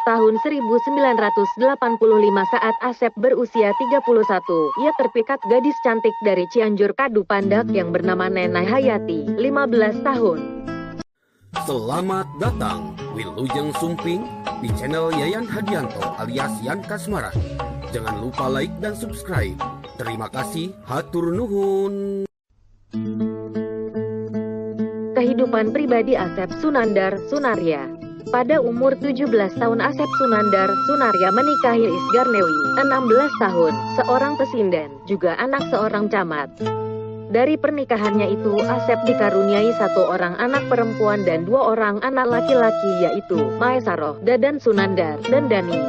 Tahun 1985 saat Asep berusia 31, ia terpikat gadis cantik dari Cianjur Kadu Pandak yang bernama Nenai Hayati, 15 tahun. Selamat datang Wilujeng Sumping di channel Yayan Hadianto alias Yan Kasmara. Jangan lupa like dan subscribe. Terima kasih, hatur nuhun. Kehidupan pribadi Asep Sunandar Sunarya. Pada umur 17 tahun Asep Sunandar Sunarya menikahi Isgarnewi, 16 tahun, seorang pesinden, juga anak seorang camat. Dari pernikahannya itu, Asep dikaruniai satu orang anak perempuan dan dua orang anak laki-laki yaitu Maesaroh, Dadan Sunandar, dan Dani.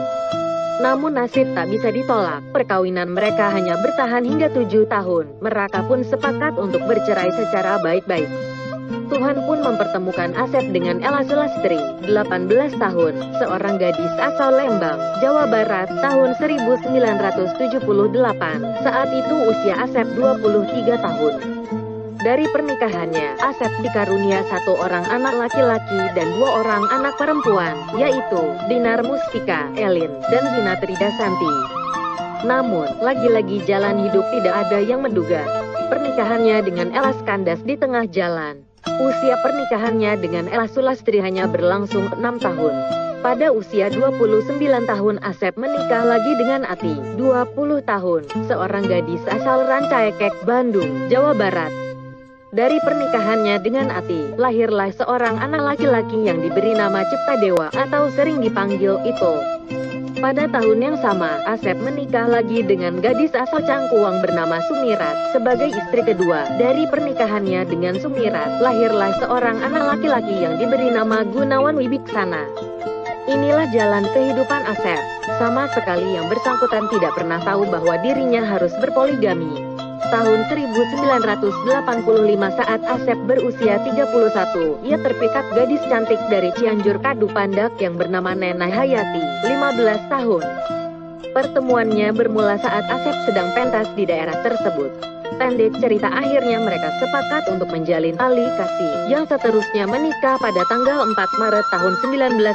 Namun nasib tak bisa ditolak, perkawinan mereka hanya bertahan hingga 7 tahun, mereka pun sepakat untuk bercerai secara baik-baik. Tuhan pun mempertemukan Asep dengan Ella Sulastri, 18 tahun, seorang gadis asal Lembang, Jawa Barat, tahun 1978. Saat itu usia Asep 23 tahun. Dari pernikahannya, Asep dikarunia satu orang anak laki-laki dan dua orang anak perempuan, yaitu Dinar Mustika, Elin, dan Dinatrida Santi. Namun, lagi-lagi jalan hidup tidak ada yang menduga. Pernikahannya dengan Ella kandas di tengah jalan. Usia pernikahannya dengan Ella Sulastri hanya berlangsung 6 tahun. Pada usia 29 tahun Asep menikah lagi dengan Ati, 20 tahun, seorang gadis asal Rancaekek, Bandung, Jawa Barat. Dari pernikahannya dengan Ati, lahirlah seorang anak laki-laki yang diberi nama Ciptadewa atau sering dipanggil Ito. Pada tahun yang sama, Asep menikah lagi dengan gadis asal Cangkuang bernama Sumirat, sebagai istri kedua. Dari pernikahannya dengan Sumirat, lahirlah seorang anak laki-laki yang diberi nama Gunawan Wibiksana. Inilah jalan kehidupan Asep. Sama sekali yang bersangkutan tidak pernah tahu bahwa dirinya harus berpoligami. Tahun 1985 saat Asep berusia 31, ia terpikat gadis cantik dari Cianjur Kadu Pandak yang bernama Nenai Hayati, 15 tahun. Pertemuannya bermula saat Asep sedang pentas di daerah tersebut. Pendek cerita, akhirnya mereka sepakat untuk menjalin tali kasih, yang seterusnya menikah pada tanggal 4 Maret tahun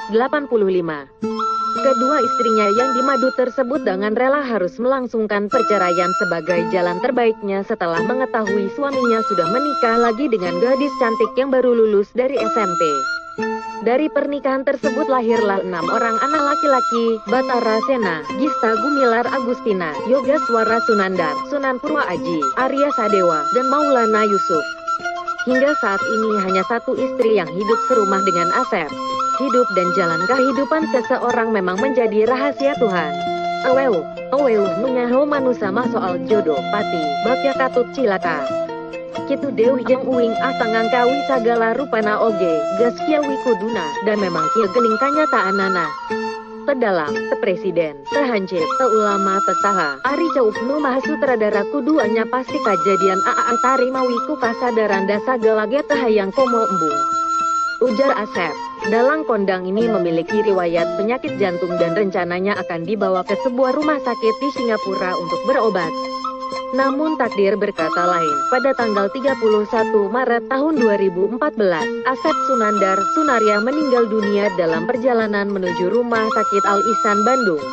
1985. Kedua istrinya yang di madu tersebut dengan rela harus melangsungkan perceraian sebagai jalan terbaiknya setelah mengetahui suaminya sudah menikah lagi dengan gadis cantik yang baru lulus dari SMP. Dari pernikahan tersebut lahirlah 6 orang anak laki-laki, Batara Sena, Gista Gumilar Agustina, Yoga Swara Sunandar, Sunan Purwa Aji, Arya Sadewa, dan Maulana Yusuf. Hingga saat ini hanya satu istri yang hidup serumah dengan Asep. Hidup dan jalan kehidupan seseorang memang menjadi rahasia Tuhan. Aweu nunyaho manusama soal jodoh pati, bakya katut cilaka. Kitu dewi yang uing atangang kawi sagala rupana oge, gaskiawi kuduna, dan memang kia gening kanyataan. Tedalam, tepresiden, tehancip, teulama, tesaha, ari caup nu mahasutradara kuduanya pasti kejadian antari mawiku kasadaran dasa galage tehayang komo embung. Ujar Asep, dalang kondang ini memiliki riwayat penyakit jantung dan rencananya akan dibawa ke sebuah rumah sakit di Singapura untuk berobat. Namun takdir berkata lain, pada tanggal 31 Maret tahun 2014, Asep Sunandar Sunarya meninggal dunia dalam perjalanan menuju Rumah Sakit Al Ihsan Bandung.